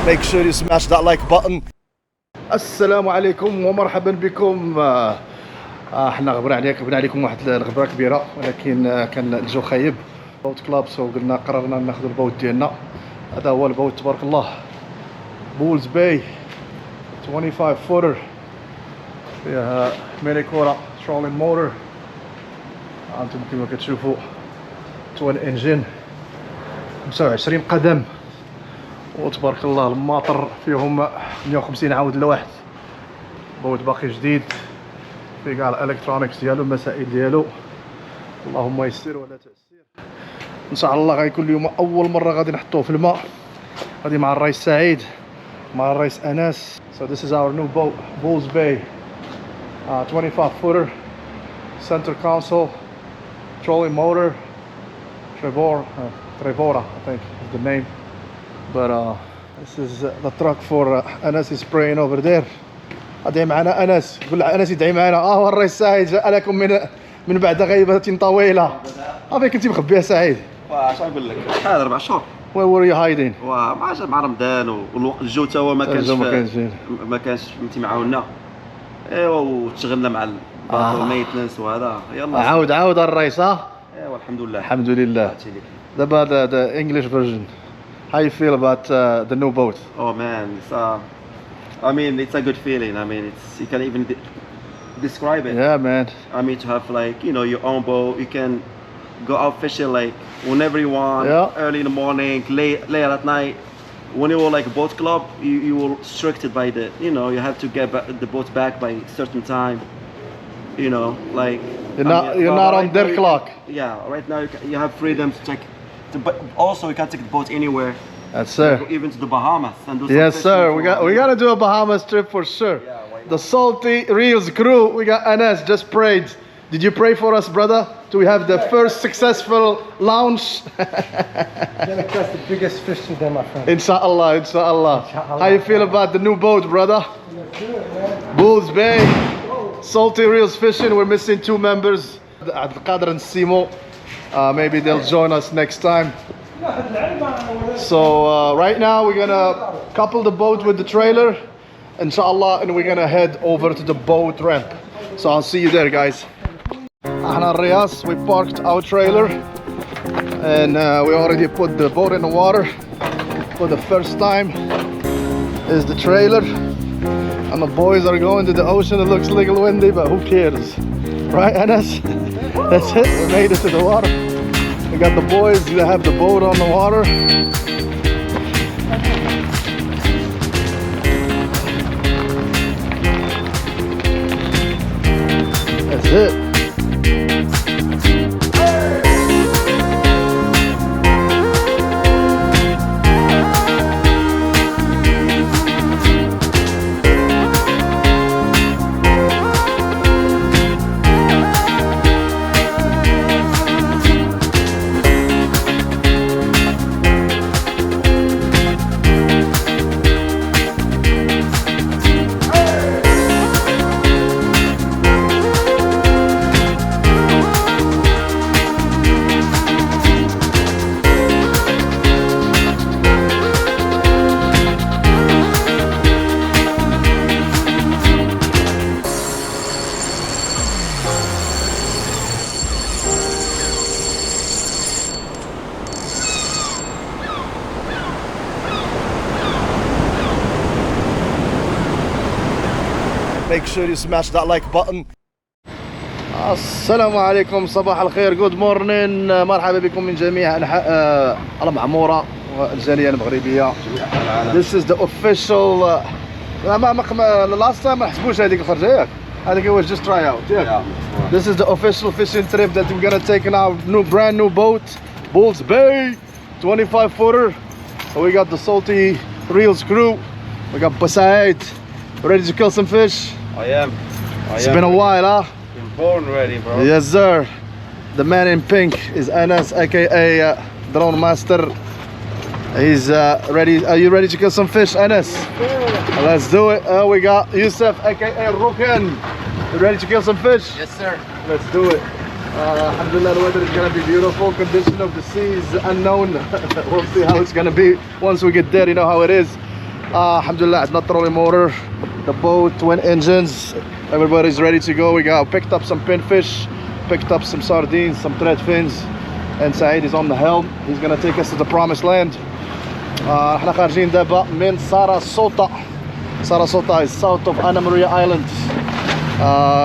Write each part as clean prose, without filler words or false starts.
Make sure you smash that like button. السلام عليكم ومرحبا بكم. احنا غبنا عليكم واحد الغبره كبيره، ولكن كان الجو خايب. بوت كلاب، سو قلنا قررنا ناخذ البوت ديالنا. هذا هو البوت تبارك الله، بولز باي 25 فوتر، فيها ميريكورا ترولين موتور. انتم كما كتشوفوا توين انجين 25 قدم، وتبارك الله الماطر فيهم 150 عاود لواحد. بوت باقي جديد، فيه كاع الالكترونيكس ديالو، المسائل ديالو. اللهم يسر ولا تعسير. ان شاء الله غيكون اليوم اول مره غادي نحطوه في الماء، غادي مع الرئيس سعيد، مع الرئيس انس. So this is our new boat, Bulls Bay, 25 footer, center console, trolling motor, Trevora I think is the name. But this is the truck for Anas is spraying over there. ادعي معنا انس، قول له انس يدعي معنا. هو الرئيس سعيد جاء لكم من بعد غيبة طويلة. افيك كنتي مخبيها سعيد؟ واش نقول لك، شحال 4 شهور. Where were you hiding؟ مع رمضان والوقت الجو تا هو ما كانش فهمتي معاونا. ايوا وتشغلنا مع الباطو مينتنس وهذا. يلا عاود الرئيس. ايوا الحمد لله الحمد لله. دابا the English version. How you feel about the new boat? Oh man, it's a good feeling. You can even describe it. Yeah man. To have your own boat. You can go out fishing whenever you want. Yeah. Early in the morning, late at night. When you were a boat club, you were restricted by you have to get the boat back by a certain time. You're not on their clock. Yeah, right now you have freedom to take. But also you can take the boat anywhere. That's sir. Even to the Bahamas and do some Yes sir. We gotta do a Bahamas trip for sure. Yeah, the Salty Reels crew. We got Anas just prayed. Did you pray for us, brother? Do we have the first successful launch? Gonna catch the biggest fish today, my friend. Inshallah, inshallah. How you feel about the new boat, brother? Bulls Bay, Salty Reels fishing. We're missing 2 members, Abdelkader and Simo. Maybe they'll join us next time. So right now we're gonna couple the boat with the trailer, inshallah, and we're gonna head over to the boat ramp. So I'll see you there, guys. احنا الرياس, we parked our trailer and we already put the boat in the water. For the first time is the trailer, and the boys are going to the ocean. It looks a little windy, but who cares, right Anas? That's it, we made it to the water. We got the boys that have the boat on the water. That's it. Make sure you smash that like button. السلام عليكم، صباح الخير، good morning. مرحبا بكم من جميع أنحاء المعمورة والجالية المغربية. This is the official last time ما حسبوش هذيك الخرجة ياك؟ هذيك was just try out ياك؟ This is the official fishing trip that we're gonna take in our brand new boat, Bulls Bay 25 footer. So we got the Salty Reels crew. We got Basaid ready to kill some fish. I am. It's been a while, huh? Been born ready, bro. Yes, sir. The man in pink is Anas, aka Drone Master. He's ready. Are you ready to kill some fish, Anas? Let's do it. We got Yusuf, aka Rukan. You ready to kill some fish? Yes, sir. Let's do it. Alhamdulillah, the weather is gonna be beautiful. Condition of the sea is unknown. We'll see how it's gonna be once we get there. You know how it is. Alhamdulillah, عندنا trolley motor, the boat, twin engines. Everybody's ready to go. We picked up some pinfish, picked up some sardines, some thread fins, and Saeed is on the helm. He's gonna take us to the promised land. احنا خارجين دابا من ساراسوتا. ساراسوتا is south of Anna Maria Island.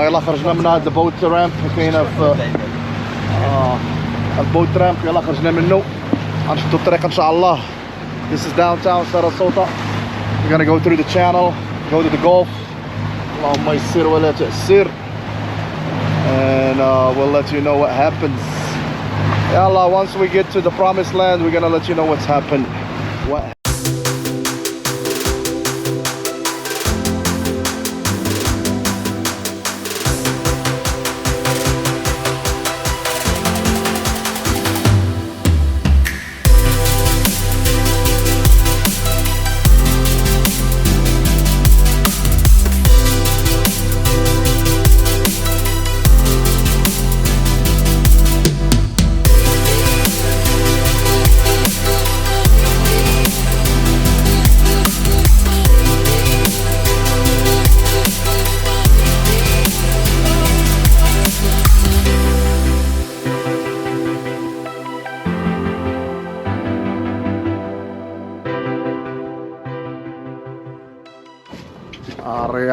يلا خرجنا من هذا البوت رامب كاينه في البوت رامب. يلا خرجنا منه غنشدو الطريق ان شاء الله. This is downtown Sarasota. We're gonna go through the channel, go to the Gulf. اللهم يسر ولا تأسر. And we'll let you know what happens. Yalla, once we get to the promised land, we're gonna let you know what's happened.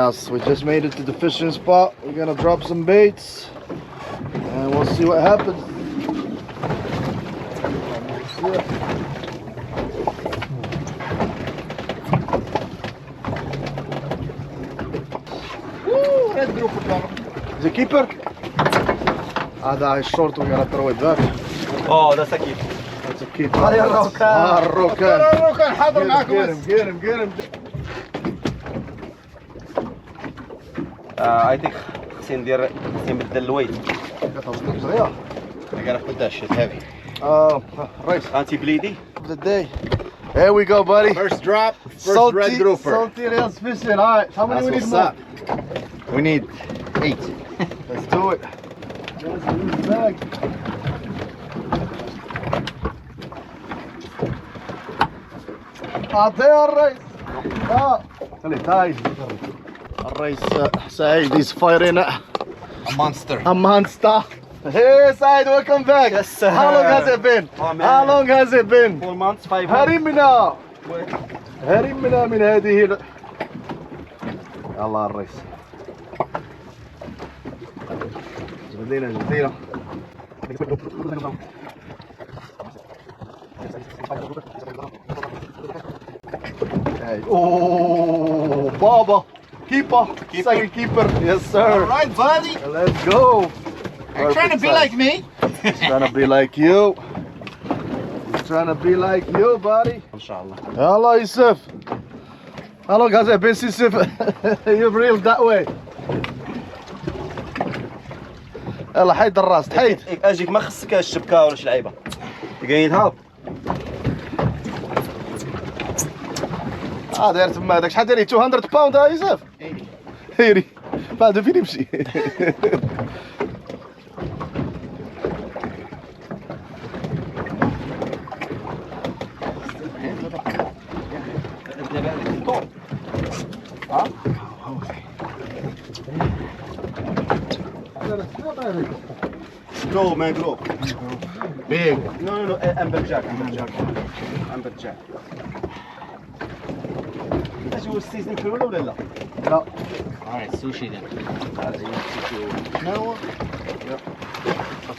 Yes, we just made it to the fishing spot. We're gonna drop some baits and we'll see what happens. Woo, red grouper. Is it keeper? That's short, we gotta throw it back. Oh, that's a keeper. That's a keeper. الروكان حاضر معاكم. Get him. I think خصني نبدل الويت. I gotta put that shit heavy. Right. Anti-bleedy. Of the day. Here we go, buddy. First drop, first Salty, red grouper. Salty Rails fishing. All right. How many we need more? We need 8. Let's do it. There's a loose bag. أعطيها الرئيس. خلي تايد. الرئيس سعيد is firing a monster. Hey Saeed, welcome back. Yes, sir. How long has it been? Oh, man. How long has it been? 4 months, 5 months. هرمنا من هذه الله الرئيس. جبدينا. Oh, Baba, keeper, second keeper. Yes, sir. All right, buddy. Let's go. You're trying to be like me. Trying to be like you. Trying to be like you, buddy. Inshallah. Hello, Yusuf. How long has it been since you've reeled that way? يلا حيد الراس حيد. اجيك ما خصك الشبكه ولا شي لعيبه. You help. داير تما هذاك شحال داير 200 باوند يوسف؟ 80 بعد فين يمشي؟ No, mangrove. Big. No, amberjack. هو السيزون كله ولا لا؟ لا. Alright, sushi then. شنو؟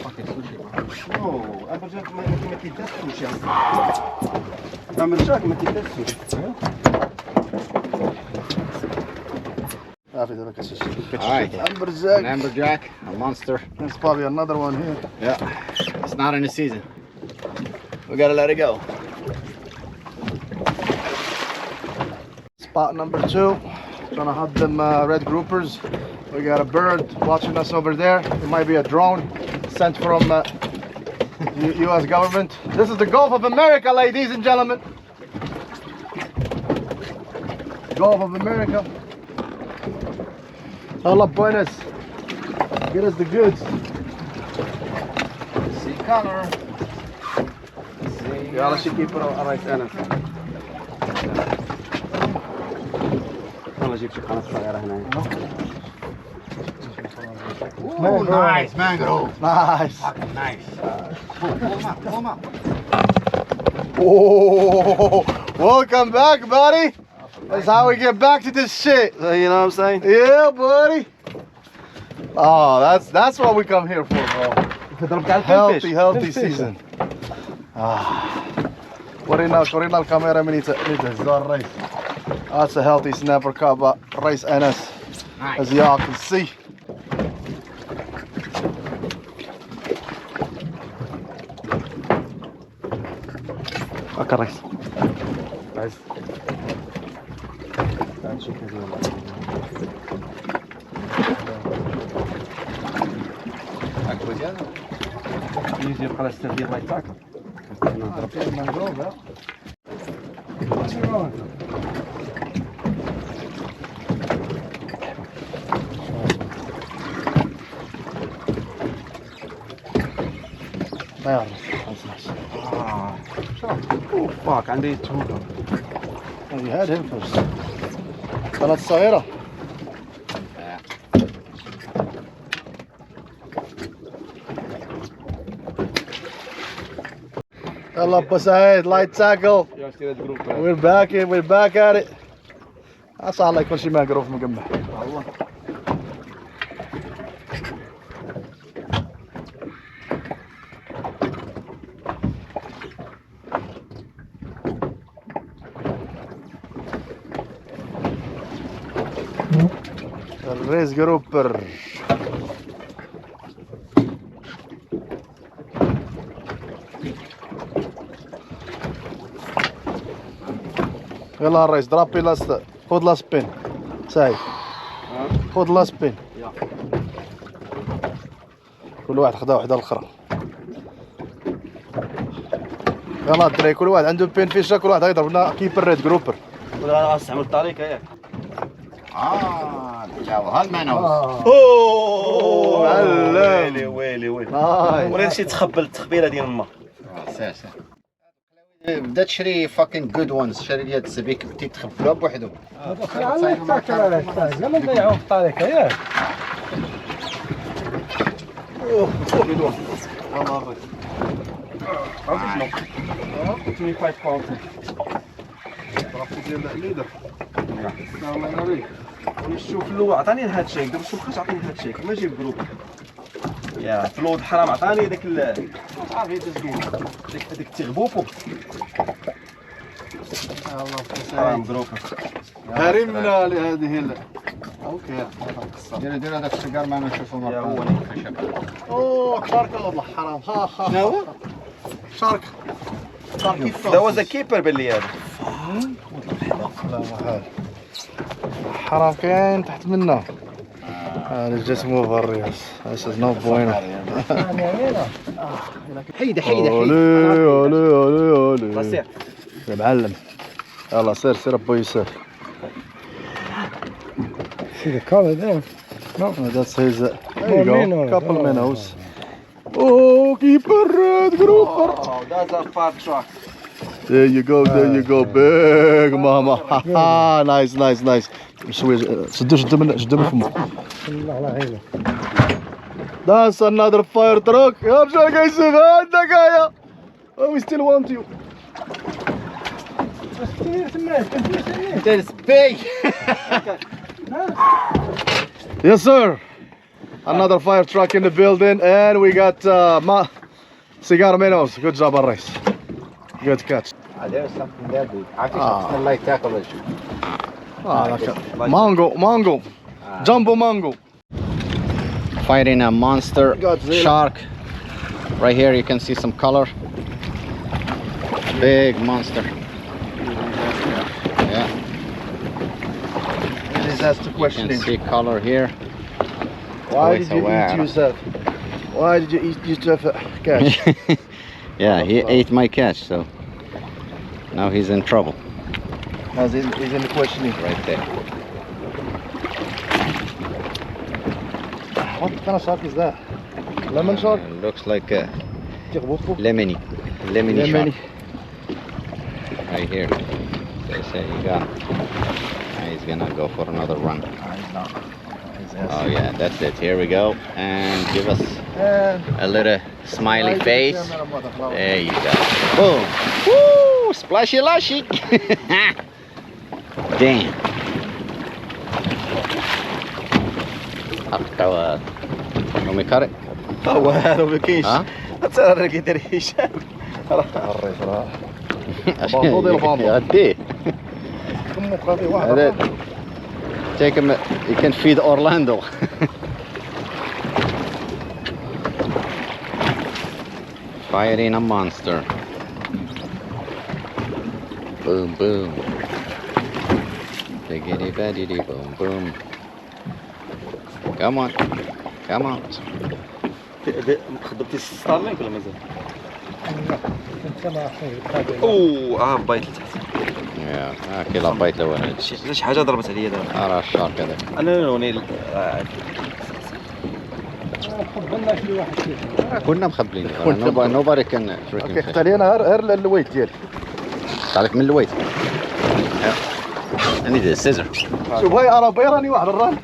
Fucking sushi, bro. نو امبرجاك ما كيداش سوشي. امبرجاك ما كيداش سوشي. عافية دابا كتشوف. Alright. Amberjack. An amberjack, a monster. There's probably another one here. Yeah. It's not in the season. We gotta let it go. Spot number 2. Trying to hunt them red groupers. We got a bird watching us over there. It might be a drone sent from U.S. government. This is the Gulf of America, ladies and gentlemen. Gulf of America. Allah buenas. Get us the goods. See color. يلا شي كيبر رايت انا. يلا جبت شي قناه صغيره هنايا. Oh, nice mangrove. Nice. Fucking nice. Pull 'em up. Oh, welcome back, buddy. That's how we get back to this shit. You know what I'm saying? Yeah, buddy. Oh, that's what we come here for, bro. تضرب كاع الفلفل. Healthy season. ورينا الكاميرا من يتهزها الريس. That's a healthy snapper كابا الريس أنس. As y'all can see. هاكا الريس. يجي يبقى الاستاذ الله يتاكل. ما يعرف. اوه فاك عندي توكا. You had him first. قناة الصغيرة. يلا أبو سعيد لايت تاكل. We're back at it. عسى الله يكون شي مقروف مقمح. والله. الريس جروبر. يلا الريس درابي لاست خذ لاست بين سعيد خذ لاست بين كل واحد خدا وحده الاخرى يلا الدراري كل واحد عنده بين فيشه كل واحد يضرب لنا كيبر ريد جروبر ولا غنستعمل الطريقه ياك اوه معلم ويلي نايس ولا شي تخبل التخبيله ديال ما بدا تشري fucking good ones. شري لي هاد السبيك بديت تخبلوها بوحدو. الله يتاكل على التاج لا ما نضيعوه في الطريقه ياك. شوف اللو عطاني هاد الشيك دابا شوف بقاش عطيني هاد الشيك ما جيب جروب يا فلود حرام عطاني داك عارف داك التغبوبو حرام جروب هرمنا لهذه اوكي ديروا هذاك السيجار معنا نشوفوا يا هو اوه شارك والله حرام ها شنو هو؟ شارك ذا واز ا كيبر باللي هذا لا محال حرام كاين تحت منا هذا جات موفر رياس هذا نو بوينو حيده اولي بس يا معلم يلا سير ابو يسار See the color there. That's his. There you go. Couple minnows. Oh, keeper red grouper. Oh, that's a far truck. There you go. Big mama. Haha. Nice. شوي شدو من فمه. الله على عينه. That's another fire truck. يا بشار كيسف عندك يا. We still want you. There's big. Yes, sir. Another fire truck in the building, and we got cigar minnows. Good job, Arrais. Good catch. There's something there big. عارف الله يتاكل Mango. Jumbo mango. Fighting a monster Godzilla. shark. Right here you can see some color. Big monster. Yeah. And he's asked a You question. can see color here. Why Always did you aware. eat yourself? Why did you eat yourself catch? Yeah, he ate my catch, so now he's in trouble. He's in the questioning. Right there. What kind of shark is that? Lemon shark? Looks like a تغبطه. lemony. Lemony Lemony. shark. Right here. They say you got. Right he's gonna go for another run. Oh yeah, that's it. Here we go. And give us a little smiley face. There you go. Boom. Woo! Splashy lashy. Damn. Can we cut it? هذا ما كاينش ها؟ حتى راه كيدير هشام الريف راه بابو ديال بابو. غديه. كمو خاطي واحد هذا take him. You can feed Orlando. Fighting a monster. Boom boom. Biggity baddity boom boom. Come on. Come on. خدمتي ستارلينك ولا مازال؟ انت ما عرفتش اوه بايت لتحت Yeah. كي لابيت الاول. شي حاجه ضربت عليا دابا راه الشارك هذاك. انا لوني قبلنا شي واحد فيهم. كنا مخبلين. Nobody can freaking اوكي fish. خلي انا غير الويت ديالي. تعلق من الويت. I need a scissor. شوف هاي عربي راني واحد الران.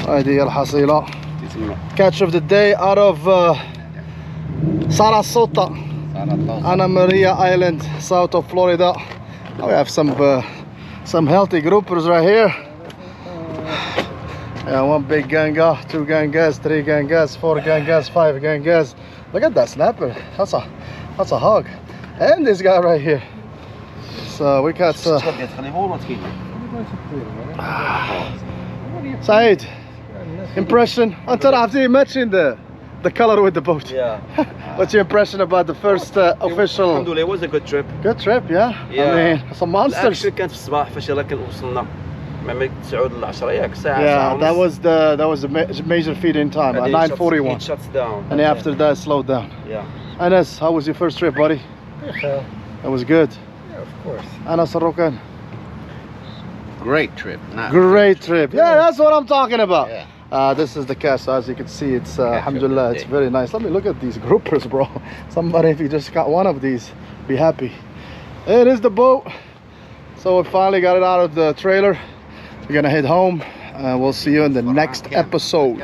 هذه هي الحصيلة. Catch of the day out of Sarasota, Anna Maria Island, south of Florida. We have some healthy groupers right here. Yeah, one big ganga, two gangas, three gangas, four gangas, five gangas. Look at that snapper. That's a hog. And this guy right here. So we got Saeed, impression? أنت عرفتي matching the color with the boat. Yeah. What's your impression about the first official? Alhamdulillah, it was a good trip. Good trip, yeah? Yeah. I mean, some monsters. الأكشن كانت في الصباح فاش يلا وصلنا مع 9 ل 10 ياك ساعة. Yeah, that was a major feeding time at 9:41. It shuts down. And after that, it slowed down. Yeah. Anas, how was your first trip, buddy? Yeah, It was good. of course. Anas Arrokan. Great trip. Great trip. Yeah, that's what I'm talking about. Yeah. This is the cache. As you can see, it's alhamdulillah, it's very nice. Let me look at these groupers, bro. Somebody, if you just got one of these, be happy. It is the boat. So we finally got it out of the trailer. We're gonna head home. We'll see you in the next episode.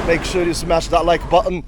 Make sure you smash that like button.